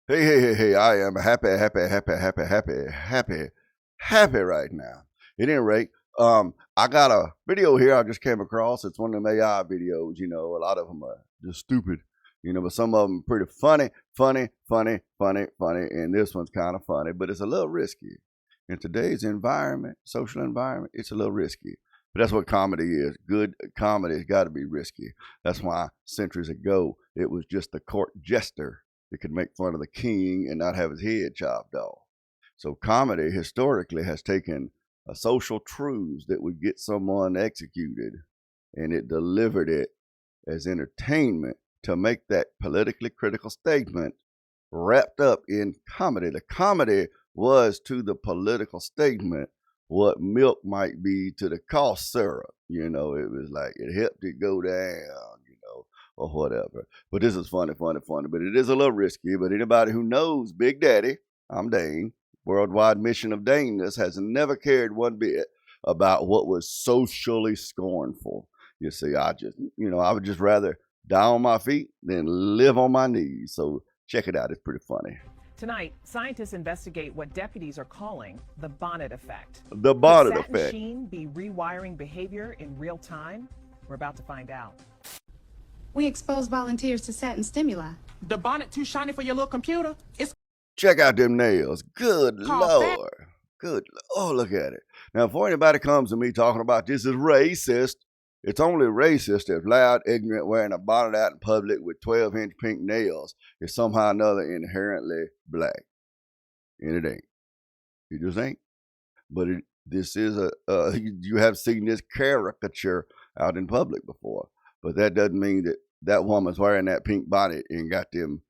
Hey, I am happy right now. At any rate, I got a video here I just came across. It's one of them AI videos, a lot of them are just stupid, but some of them pretty funny, and this one's kind of funny, but it's a little risky. In today's environment, social environment, it's a little risky. But that's what comedy is. Good comedy has got to be risky. That's why centuries ago, it was just the court jester that could make fun of the king and not have his head chopped off. So comedy historically has taken a social truths that would get someone executed, and it delivered it as entertainment to make that politically critical statement wrapped up in comedy. The comedy was to the political statement what milk might be to the cough syrup. It was like it helped it go down, or whatever. But this is funny, but it is a little risky. But anybody who knows Big Daddy, I'm Dane, worldwide mission of Daneness, has never cared one bit about what was socially scornful. You see, I would just rather die on my feet than live on my knees. So check it out. It's pretty funny. Tonight, scientists investigate what deputies are calling the bonnet effect. The bonnet effect. Could effect. Machine be rewiring behavior in real time? We're about to find out. We expose volunteers to satin stimuli. The bonnet too shiny for your little computer? Check out them nails. Good Lord. Good. Oh, look at it. Now, before anybody comes to me talking about this is racist, it's only racist if loud, ignorant, wearing a bonnet out in public with 12-inch pink nails is somehow or another inherently black. And it ain't. It just ain't. But this is you have seen this caricature out in public before. But that doesn't mean that woman's wearing that pink bonnet and got them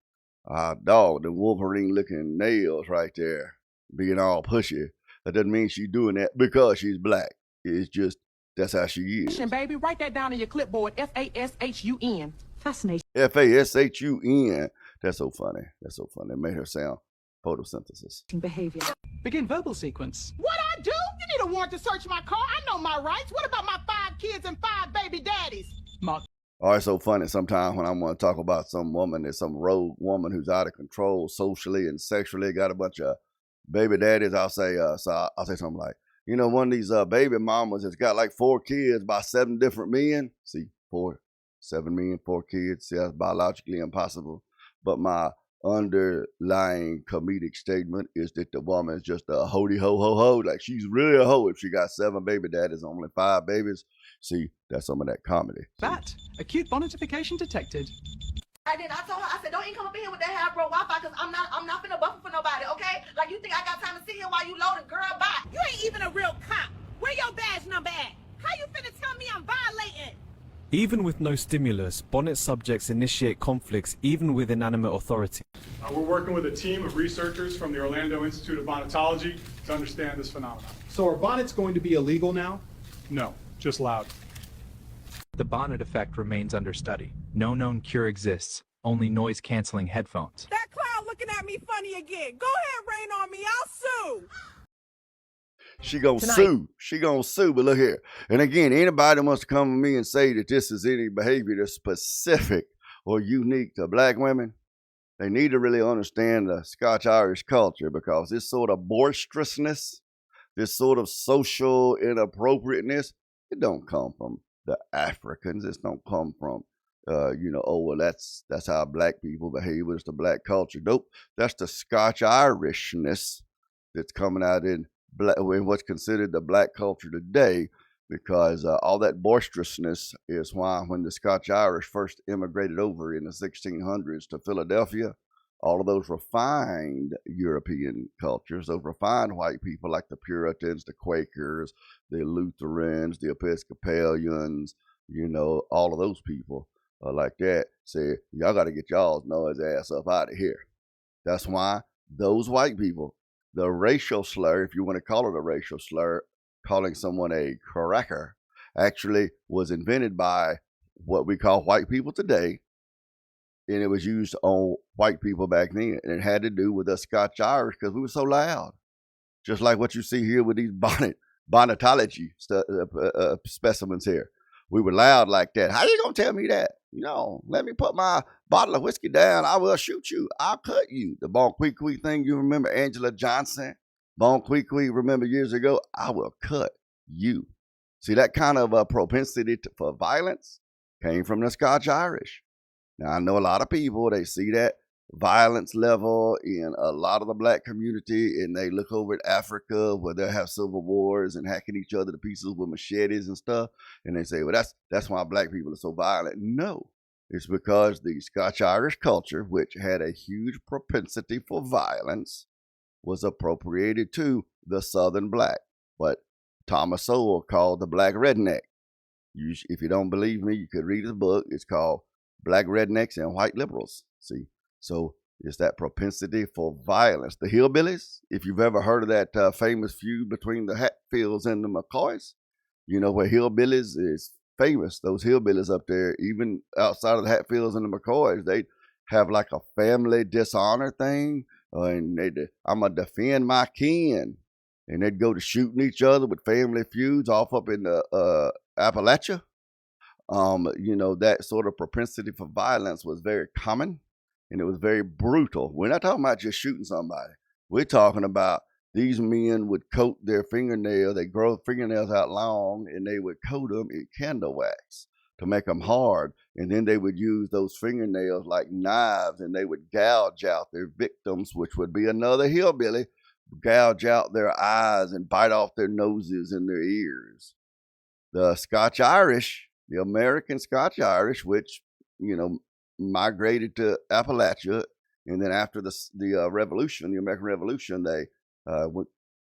the Wolverine-looking nails right there being all pushy. That doesn't mean she's doing that because she's black. It's just that's how she is. Baby, write that down in your clipboard. F-A-S-H-U-N. Fascinating. F-A-S-H-U-N. That's so funny. It made her sound photosynthesis. Behavior. Begin verbal sequence. What I do? You need a warrant to search my car. I know my rights. What about my 5 kids and 5 baby daddies? Mark. Oh, it's so funny sometimes when I want to talk about some woman, there's some rogue woman who's out of control socially and sexually, got a bunch of baby daddies. I'll say something like, one of these baby mamas has got like 4 kids by 7 different men. See, 7 men, 4 kids. See, that's biologically impossible. But my underlying comedic statement is that the woman is just a hoity ho ho ho. Like she's really a hoe if she got 7 baby daddies, only 5 babies. See, that's some of that comedy. That acute bonnetification detected. I told her, I said, don't even come up in here with that half broke Wi-Fi because I'm not finna buffer for nobody, okay? Like you think I got time to sit here while you loading, girl, bye. You ain't even a real cop. Where your badge number at? How you finna tell me I'm violating? Even with no stimulus, bonnet subjects initiate conflicts even with inanimate authority. We're working with a team of researchers from the Orlando Institute of Bonnetology to understand this phenomenon. So are bonnets going to be illegal now? No, just loud. The bonnet effect remains under study. No known cure exists, only noise-canceling headphones. That clown looking at me funny again. Go ahead, rain on me. I'll sue. She gonna sue, but look here. And again, anybody wants to come to me and say that this is any behavior that's specific or unique to black women, they need to really understand the Scotch-Irish culture, because this sort of boisterousness, this sort of social inappropriateness, it don't come from the Africans. It don't come from, that's how black people behave. It's the black culture. Nope, that's the Scotch-Irishness that's coming out in what's considered the black culture today, because all that boisterousness is why when the Scotch-Irish first immigrated over in the 1600s to Philadelphia, all of those refined European cultures, those refined white people like the Puritans, the Quakers, the Lutherans, the Episcopalians, all of those people like that say, y'all got to get y'all's noise ass up out of here. That's why those white people, the racial slur, if you want to call it a racial slur, calling someone a cracker, actually was invented by what we call white people today, and it was used on white people back then. And it had to do with us Scotch-Irish because we were so loud. Just like what you see here with these Bonnetology specimens here. We were loud like that. How you going to tell me that? let me put my bottle of whiskey down. I will shoot you. I'll cut you. The bon qui thing, you remember Angela Johnson? Bon qui, remember years ago? I will cut you. See, that kind of propensity for violence came from the Scotch Irish. Now, I know a lot of people, they see that violence level in a lot of the black community, and they look over at Africa where they'll have civil wars and hacking each other to pieces with machetes and stuff, and they say, well, that's why black people are so violent. No, it's because the Scotch-Irish culture, which had a huge propensity for violence, was appropriated to the Southern black, what Thomas Sowell called the black redneck. If you don't believe me, you could read his book. It's called Black Rednecks and White Liberals. See, so it's that propensity for violence. The hillbillies, if you've ever heard of that famous feud between the Hatfields and the McCoys, you know where hillbillies is famous. Those hillbillies up there, even outside of the Hatfields and the McCoys, they have like a family dishonor thing, and I'm gonna defend my kin, and they'd go to shooting each other with family feuds off up in the Appalachia. That sort of propensity for violence was very common, and it was very brutal. We're not talking about just shooting somebody. We're talking about these men would coat their fingernails. They grow fingernails out long, and they would coat them in candle wax to make them hard. And then they would use those fingernails like knives, and they would gouge out their victims, which would be another hillbilly, gouge out their eyes and bite off their noses and their ears. The Scotch-Irish, the American Scotch-Irish, which, migrated to Appalachia, and then after the Revolution, the American Revolution, they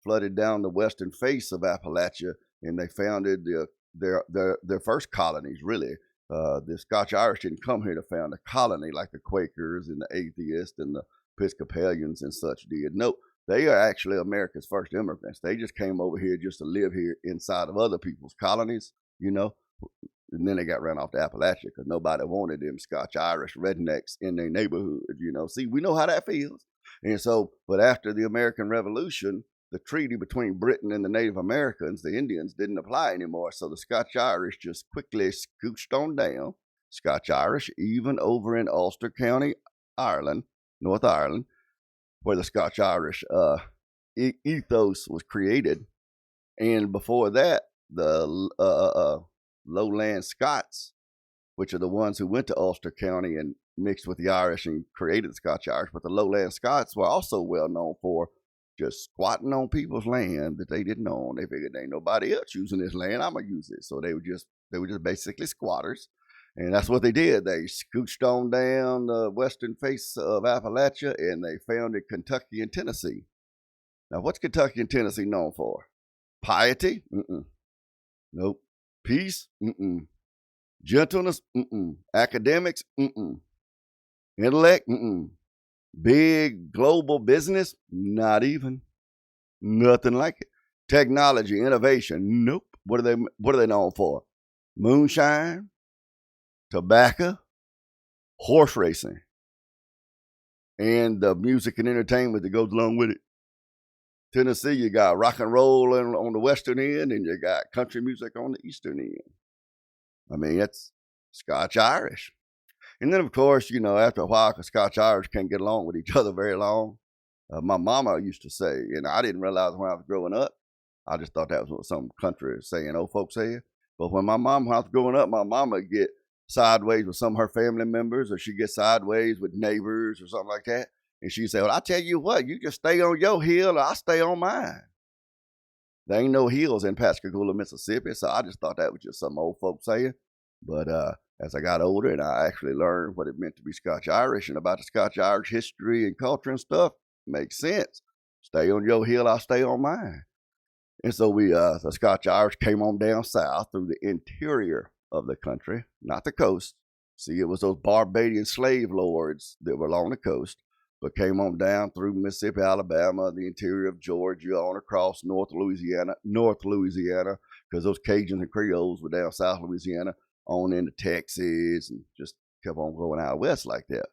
flooded down the western face of Appalachia, and they founded their first colonies, really. The Scotch-Irish didn't come here to found a colony like the Quakers and the atheists and the Episcopalians and such did. No, they are actually America's first immigrants. They just came over here just to live here inside of other people's colonies, and then they got run off to Appalachia because nobody wanted them Scotch-Irish rednecks in their neighborhood, See, we know how that feels. And so, but after the American Revolution, the treaty between Britain and the Native Americans, the Indians, didn't apply anymore. So the Scotch-Irish just quickly scooched on down. Scotch-Irish, even over in Ulster County, Ireland, North Ireland, where the Scotch-Irish ethos was created. And before that, the lowland Scots, which are the ones who went to Ulster County and mixed with the Irish and created the Scotch-Irish, but the lowland Scots were also well known for just squatting on people's land that they didn't own. They figured there ain't nobody else using this land, I'm gonna use it. So they were just basically squatters. And that's what they did. They scooched on down the western face of Appalachia, and they founded Kentucky and Tennessee. Now, what's Kentucky and Tennessee known for? Piety? Nope. Peace? Gentleness? Academics? Intellect? Big global business? Not even. Nothing like it. Technology, innovation? Nope. What are they known for? Moonshine, tobacco, horse racing, and the music and entertainment that goes along with it. Tennessee, you got rock and roll on the western end, and you got country music on the eastern end. I mean, it's Scotch-Irish. And then, of course, after a while, because Scotch-Irish can't get along with each other very long, my mama used to say, and I didn't realize when I was growing up, I just thought that was what some country saying old folks said. But when I was growing up, my mama would get sideways with some of her family members, or she'd get sideways with neighbors or something like that. And she'd say, well, I tell you what, you just stay on your hill, or I'll stay on mine. There ain't no hills in Pascagoula, Mississippi, so I just thought that was just some old folks saying. But as I got older and I actually learned what it meant to be Scotch-Irish and about the Scotch-Irish history and culture and stuff, makes sense. Stay on your hill, I'll stay on mine. And so the Scotch-Irish came on down south through the interior of the country, not the coast. See, it was those Barbadian slave lords that were along the coast, but came on down through Mississippi, Alabama, the interior of Georgia, on across North Louisiana, because those Cajuns and Creoles were down South Louisiana, on into Texas, and just kept on going out west like that.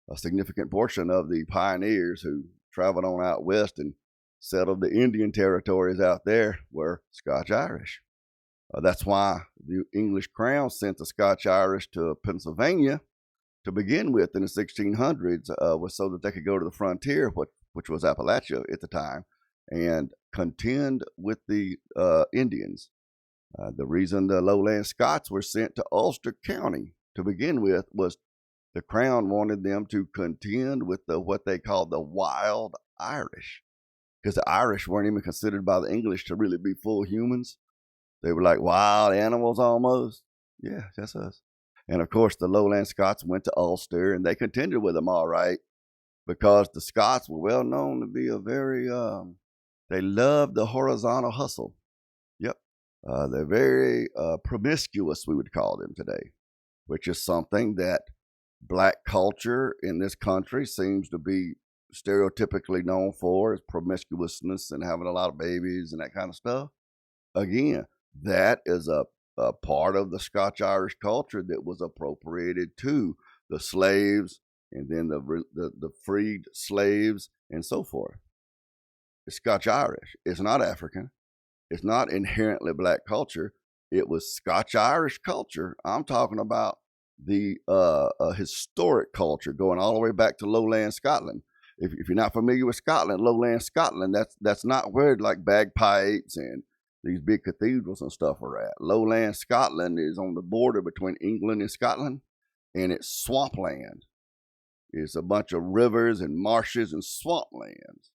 A significant portion of the pioneers who traveled on out west and settled the Indian territories out there were Scotch-Irish. That's why the English crown sent the Scotch-Irish to Pennsylvania to begin with in the 1600s, was so that they could go to the frontier, which was Appalachia at the time, and contend with the Indians. The reason the Lowland Scots were sent to Ulster County to begin with was the crown wanted them to contend with what they called the wild Irish, because the Irish weren't even considered by the English to really be full humans. They were like wild animals almost. Yeah, that's us. And of course, the Lowland Scots went to Ulster, and they contended with them all right, because the Scots were well known to be a very, they loved the horizontal hustle. Yep. They're very promiscuous, we would call them today, which is something that black culture in this country seems to be stereotypically known for, is promiscuousness and having a lot of babies and that kind of stuff. Again, that is a part of the Scotch-Irish culture that was appropriated to the slaves and then the freed slaves and so forth. It's Scotch-Irish. It's not African. It's not inherently black culture. It was Scotch-Irish culture. I'm talking about the historic culture going all the way back to lowland Scotland. If you're not familiar with Scotland, lowland Scotland, that's not where like bagpipes and these big cathedrals and stuff are at. Lowland Scotland is on the border between England and Scotland, and it's swampland. It's a bunch of rivers and marshes and swamplands,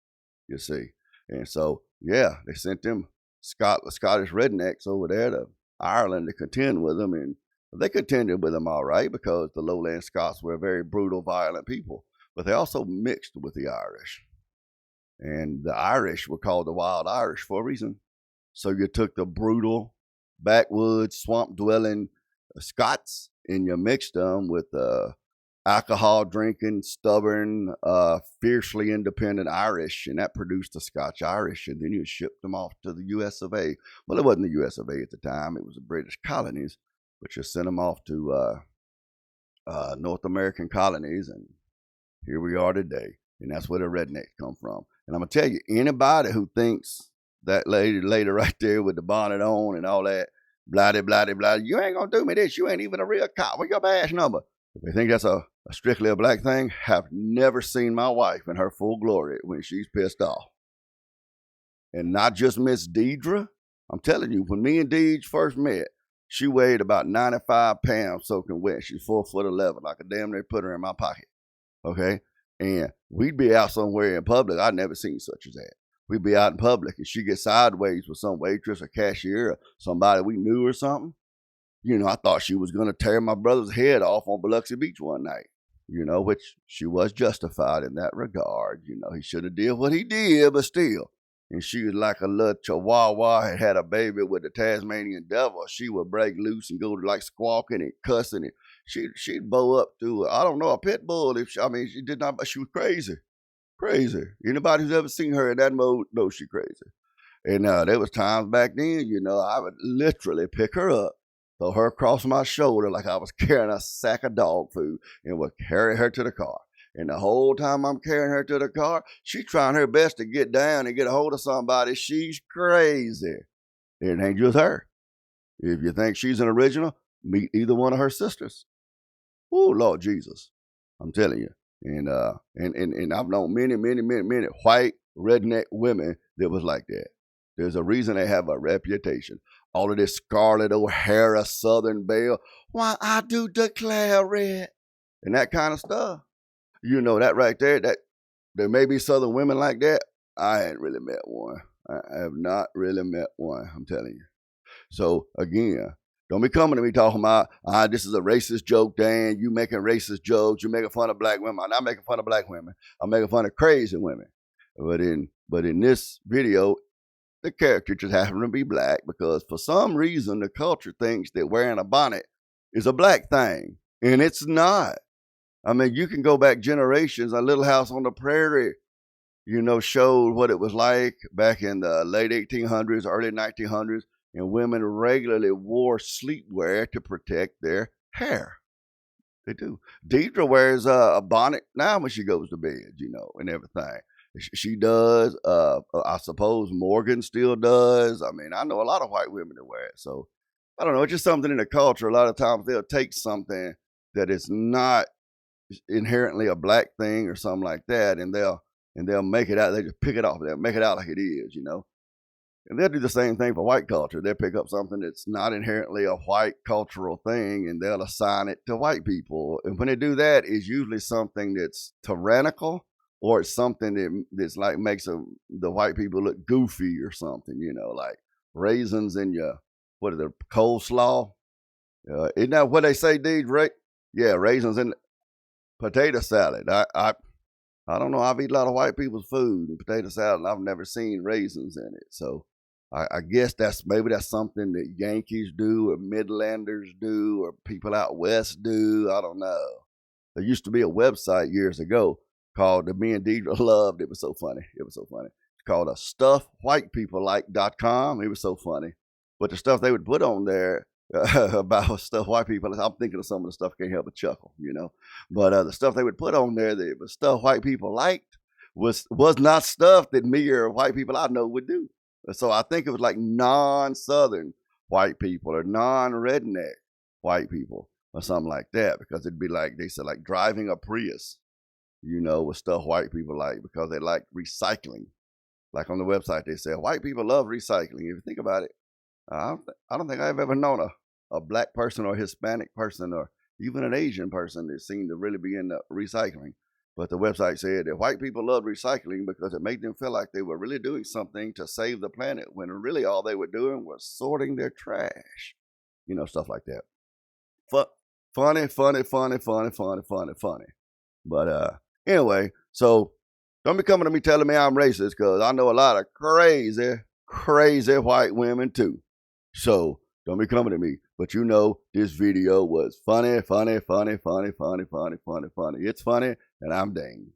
you see. And so, yeah, they sent them Scottish rednecks over there to Ireland to contend with them, and they contended with them all right, because the lowland Scots were a very brutal, violent people, but they also mixed with the Irish. And the Irish were called the Wild Irish for a reason. So you took the brutal, backwoods, swamp-dwelling Scots, and you mixed them with alcohol-drinking, stubborn, fiercely independent Irish, and that produced the Scotch-Irish, and then you shipped them off to the U.S. of A. Well, it wasn't the U.S. of A at the time. It was the British colonies, but you sent them off to North American colonies, and here we are today, and that's where the rednecks come from. And I'm going to tell you, anybody who thinks that lady right there with the bonnet on and all that, blah, blah, blah, you ain't going to do me this. You ain't even a real cop. What's your badge number? If they think that's a strictly a black thing, have never seen my wife in her full glory when she's pissed off. And not just Miss Deidre. I'm telling you, when me and Deidre first met, she weighed about 95 pounds soaking wet. She's 4'11". I could damn near put her in my pocket. Okay? And we'd be out somewhere in public. I'd never seen such as that. We'd be out in public, and she'd get sideways with some waitress or cashier or somebody we knew or something. You know, I thought she was going to tear my brother's head off on Biloxi Beach one night, you know, which she was justified in that regard. You know, he should have did what he did, but still. And she was like a little chihuahua, had a baby with the Tasmanian devil. She would break loose and go to like squawking and cussing. And she'd bow up to, I don't know, a pit bull. She did not, but she was crazy. Crazy. Anybody who's ever seen her in that mode knows she's crazy. And there was times back then, you know, I would literally pick her up, throw her across my shoulder like I was carrying a sack of dog food, and would carry her to the car. And the whole time I'm carrying her to the car, she's trying her best to get down and get a hold of somebody. She's crazy. It ain't just her. If you think she's an original, meet either one of her sisters. Oh, Lord Jesus. I'm telling you. And I've known many white redneck women that was like that. There's a reason they have a reputation. All of this Scarlett O'Hara, Southern Belle, why I do declare it, and that kind of stuff. You know, that right there, that there may be Southern women like that. I ain't really met one. I have not really met one, I'm telling you. So again, don't be coming to me talking about, this is a racist joke, Dan. You making racist jokes. You making fun of black women. I'm not making fun of black women. I'm making fun of crazy women. But in this video, the character just happened to be black because for some reason the culture thinks that wearing a bonnet is a black thing. And it's not. I mean, you can go back generations. A Little House on the Prairie, you know, showed what it was like back in the late 1800s, early 1900s. And women regularly wore sleepwear to protect their hair. They do. Deidre wears a bonnet now when she goes to bed, you know, and everything. She does. I suppose Morgan still does. I mean, I know a lot of white women that wear it. So I don't know, it's just something in the culture. A lot of times they'll take something that is not inherently a black thing or something like that, and they'll make it out. They just pick it off. They'll make it out like it is, you know. And they'll do the same thing for white culture. They'll pick up something that's not inherently a white cultural thing, and they'll assign it to white people. And when they do that, it's usually something that's tyrannical, or it's something that's like makes the white people look goofy or something, you know, like raisins in your, what is it, coleslaw? Isn't that what they say, Deej, right? Yeah, raisins in potato salad. I don't know. I've eaten a lot of white people's food and potato salad, and I've never seen raisins in it. So I guess that's something that Yankees do, or Midlanders do, or people out west do. I don't know. There used to be a website years ago called, that me and Deidre loved. It was so funny. It's called stuffwhitepeoplelike.com. It was so funny. But the stuff they would put on there about stuff white people, I'm thinking of some of the stuff, can't help but chuckle, you know. But the stuff they would put on there, that was stuff white people liked, was not stuff that me or white people I know would do. So I think it was like non-Southern white people or non-redneck white people or something like that, because it'd be like, they said, like driving a Prius, you know, with stuff white people like, because they like recycling. Like on the website, they said, white people love recycling. If you think about it, I don't think I've ever known a black person or a Hispanic person or even an Asian person that seemed to really be into recycling. But the website said that white people love recycling because it made them feel like they were really doing something to save the planet, when really all they were doing was sorting their trash. You know, stuff like that. Funny. But anyway, so don't be coming to me telling me I'm racist, because I know a lot of crazy white women too. So don't be coming to me. But you know, this video was funny. It's funny, and I'm dang.